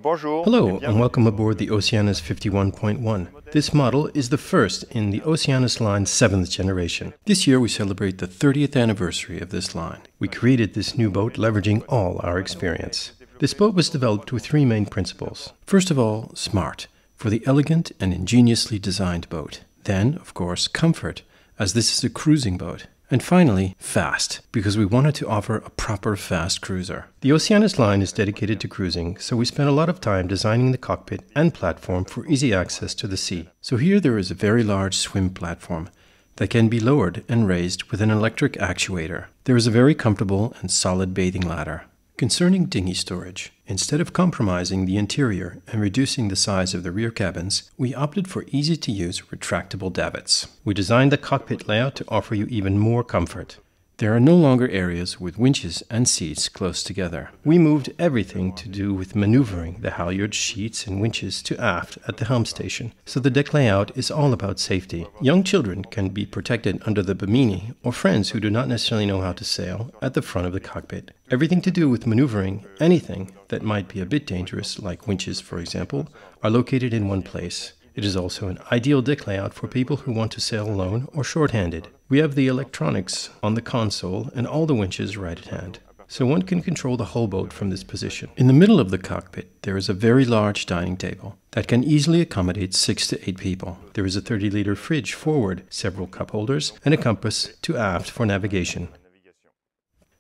Hello and welcome aboard the OCEANIS 51.1. This model is the first in the OCEANIS line's 7th generation. This year we celebrate the 30th anniversary of this line. We created this new boat leveraging all our experience. This boat was developed with three main principles. First of all, smart, for the elegant and ingeniously designed boat. Then, of course, comfort, as this is a cruising boat. And finally, fast, because we wanted to offer a proper fast cruiser. The OCEANIS line is dedicated to cruising, so we spent a lot of time designing the cockpit and platform for easy access to the sea. So here there is a very large swim platform that can be lowered and raised with an electric actuator. There is a very comfortable and solid bathing ladder. Concerning dinghy storage, instead of compromising the interior and reducing the size of the rear cabins, we opted for easy-to-use retractable davits. We designed the cockpit layout to offer you even more comfort. There are no longer areas with winches and seats close together. We moved everything to do with maneuvering the halyards, sheets and winches to aft at the helm station, so the deck layout is all about safety. Young children can be protected under the bimini, or friends who do not necessarily know how to sail, at the front of the cockpit. Everything to do with maneuvering anything that might be a bit dangerous, like winches for example, are located in one place. It is also an ideal deck layout for people who want to sail alone or short-handed. We have the electronics on the console and all the winches right at hand, so one can control the whole boat from this position. In the middle of the cockpit, there is a very large dining table that can easily accommodate 6 to 8 people. There is a 30-liter fridge forward, several cup holders, and a compass to aft for navigation.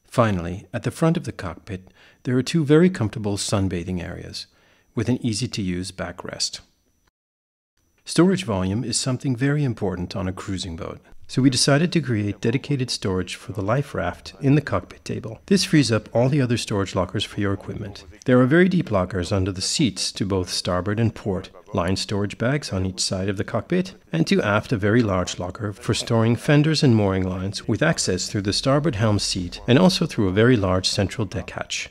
Finally, at the front of the cockpit, there are two very comfortable sunbathing areas with an easy-to-use backrest. Storage volume is something very important on a cruising boat, so we decided to create dedicated storage for the life raft in the cockpit table. This frees up all the other storage lockers for your equipment. There are very deep lockers under the seats to both starboard and port, line storage bags on each side of the cockpit, and to aft a very large locker for storing fenders and mooring lines with access through the starboard helm seat and also through a very large central deck hatch.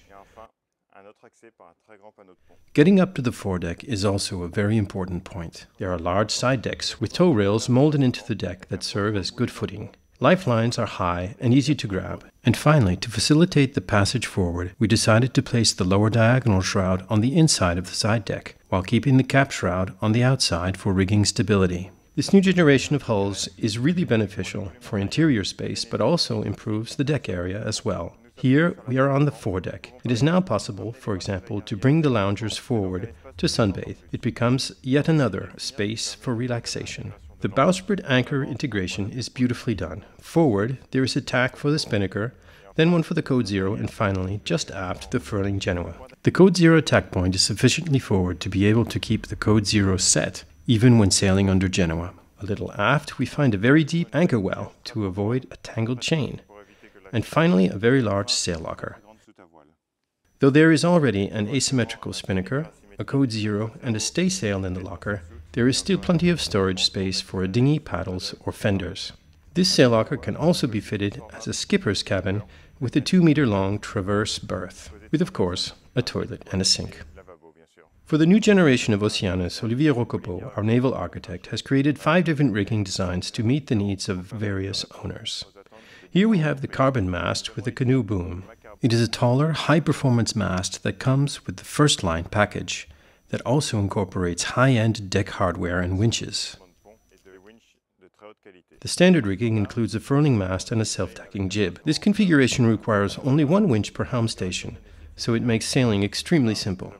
Getting up to the foredeck is also a very important point. There are large side decks with tow rails molded into the deck that serve as good footing. Lifelines are high and easy to grab. And finally, to facilitate the passage forward, we decided to place the lower diagonal shroud on the inside of the side deck, while keeping the cap shroud on the outside for rigging stability. This new generation of hulls is really beneficial for interior space, but also improves the deck area as well. Here we are on the foredeck. It is now possible, for example, to bring the loungers forward to sunbathe. It becomes yet another space for relaxation. The bowsprit anchor integration is beautifully done. Forward, there is a tack for the spinnaker, then one for the Code Zero, and finally, just aft, the furling Genoa. The Code Zero tack point is sufficiently forward to be able to keep the Code Zero set, even when sailing under Genoa. A little aft, we find a very deep anchor well to avoid a tangled chain. And finally, a very large sail locker. Though there is already an asymmetrical spinnaker, a Code Zero, and a staysail in the locker, there is still plenty of storage space for a dinghy, paddles, or fenders. This sail locker can also be fitted as a skipper's cabin with a 2-meter-long traverse berth, with, of course, a toilet and a sink. For the new generation of OCEANIS, Olivier Rocopo, our naval architect, has created 5 different rigging designs to meet the needs of various owners. Here we have the carbon mast with a canoe boom. It is a taller, high-performance mast that comes with the first line package that also incorporates high-end deck hardware and winches. The standard rigging includes a furling mast and a self-tacking jib. This configuration requires only one winch per helm station, so it makes sailing extremely simple.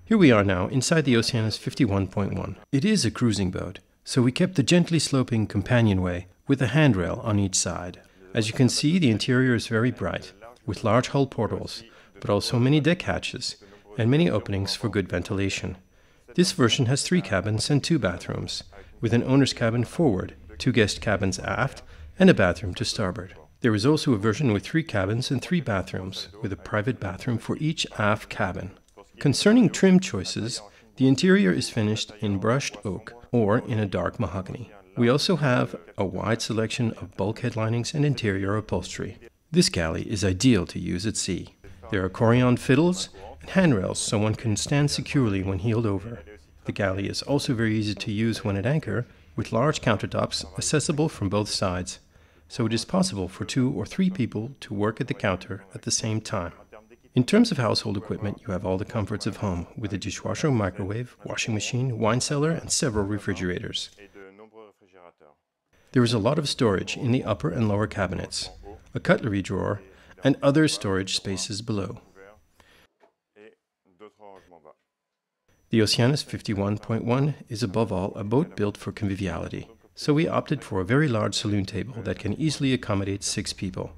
Here we are now inside the OCEANIS 51.1. It is a cruising boat, so we kept the gently sloping companionway with a handrail on each side. As you can see, the interior is very bright, with large hull portals, but also many deck hatches and many openings for good ventilation. This version has 3 cabins and 2 bathrooms, with an owner's cabin forward, 2 guest cabins aft, and a bathroom to starboard. There is also a version with 3 cabins and 3 bathrooms, with a private bathroom for each aft cabin. Concerning trim choices, the interior is finished in brushed oak or in a dark mahogany. We also have a wide selection of bulkhead linings and interior upholstery. This galley is ideal to use at sea. There are Corian fiddles and handrails so one can stand securely when heeled over. The galley is also very easy to use when at anchor, with large countertops accessible from both sides, so it is possible for 2 or 3 people to work at the counter at the same time. In terms of household equipment, you have all the comforts of home, with a dishwasher, microwave, washing machine, wine cellar, and several refrigerators. There is a lot of storage in the upper and lower cabinets, a cutlery drawer, and other storage spaces below. The OCEANIS 51.1 is above all a boat built for conviviality, so we opted for a very large saloon table that can easily accommodate 6 people.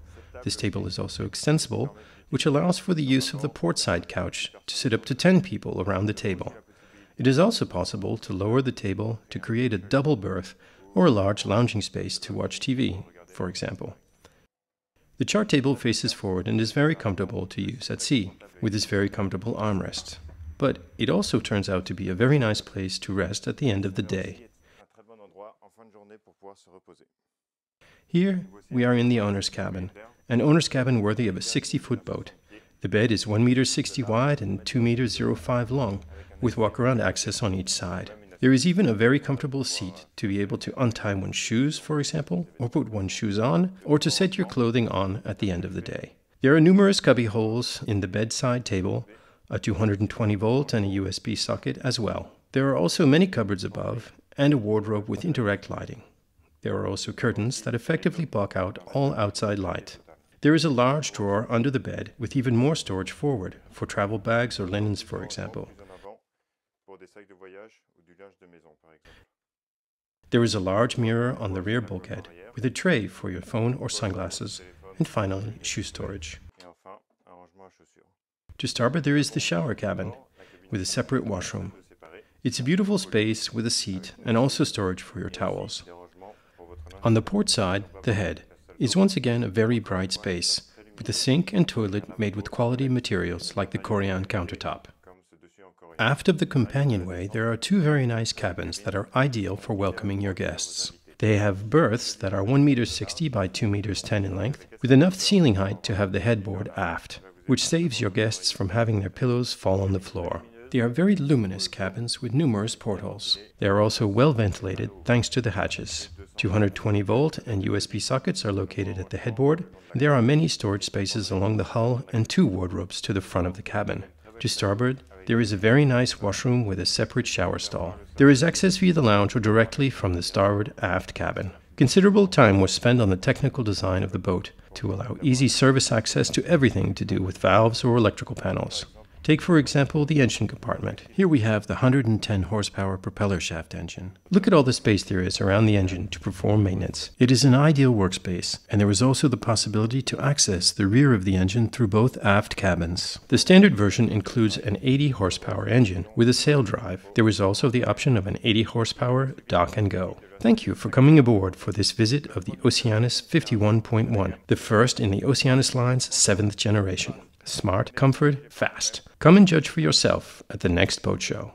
This table is also extensible, which allows for the use of the portside couch to sit up to 10 people around the table. It is also possible to lower the table to create a double berth or a large lounging space to watch TV, for example. The chart table faces forward and is very comfortable to use at sea, with this very comfortable armrest. But it also turns out to be a very nice place to rest at the end of the day. Here we are in the owner's cabin, an owner's cabin worthy of a 60-foot boat. The bed is 1.60 meters wide and 2.05 meters long, with walk-around access on each side. There is even a very comfortable seat to be able to untie one's shoes, for example, or put one's shoes on, or to set your clothing on at the end of the day. There are numerous cubby holes in the bedside table, a 220-volt and a USB socket as well. There are also many cupboards above, and a wardrobe with indirect lighting. There are also curtains that effectively block out all outside light. There is a large drawer under the bed with even more storage forward, for travel bags or linens, for example. There is a large mirror on the rear bulkhead, with a tray for your phone or sunglasses, and finally, shoe storage. To starboard, there is the shower cabin, with a separate washroom. It's a beautiful space with a seat and also storage for your towels. On the port side, the head, is once again a very bright space, with a sink and toilet made with quality materials like the Korean countertop. Aft of the companionway, there are 2 very nice cabins that are ideal for welcoming your guests. They have berths that are 1.60 meters by 2.10 meters in length, with enough ceiling height to have the headboard aft, which saves your guests from having their pillows fall on the floor. They are very luminous cabins with numerous portholes. They are also well ventilated thanks to the hatches. 220-volt and USB sockets are located at the headboard. There are many storage spaces along the hull and 2 wardrobes to the front of the cabin. To starboard, there is a very nice washroom with a separate shower stall. There is access via the lounge or directly from the starboard aft cabin. Considerable time was spent on the technical design of the boat to allow easy service access to everything to do with valves or electrical panels. Take, for example, the engine compartment. Here we have the 110 horsepower propeller shaft engine. Look at all the space there is around the engine to perform maintenance. It is an ideal workspace, and there is also the possibility to access the rear of the engine through both aft cabins. The standard version includes an 80 horsepower engine with a sail drive. There is also the option of an 80 horsepower dock and go. Thank you for coming aboard for this visit of the OCEANIS 51.1, the first in the OCEANIS line's 7th generation. Smart, comfort, fast. Come and judge for yourself at the next boat show.